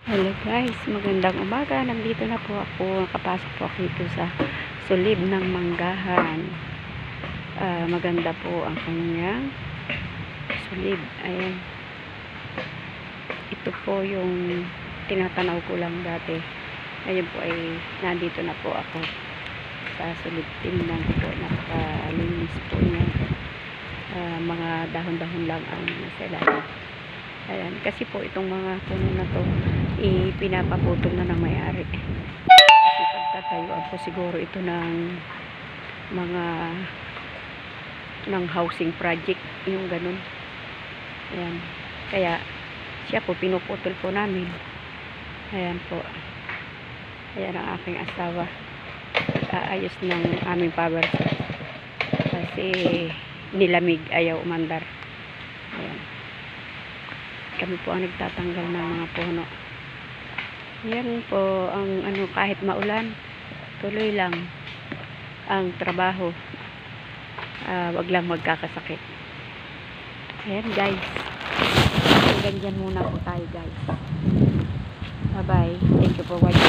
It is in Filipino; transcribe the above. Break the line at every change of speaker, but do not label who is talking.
Hello guys, magandang umaga. Nandito na po ako. Nakapasok po ako dito sa sulib ng manggahan. Maganda po ang kanyang sulib. Ayan. Ito po yung tinatanaw ko lang dati. Ngayon po ay nandito na po ako sa sulib. Tingnan po, napakalinis po niya. Mga dahon-dahon lang ang nasa ilalim. Ayan, kasi po itong mga puno na to pinapaputol na ng may-ari. Kasi pagtatayuan po siguro ito ng mga housing project, yung ganun. Ayan. Kaya siya po pinuputol po namin. Ayan po. Ayan ang aking asawa. Aayos ng aming power set. Kasi nilamig, ayaw umandar. Ayan. Kami po ang nagtatanggal ng mga puno. Yan po ang kahit maulan, tuloy lang ang trabaho. Wag lang magkakasakit. Ayan guys. Hanggang dyan muna po tayo guys. Bye bye. Thank you for watching.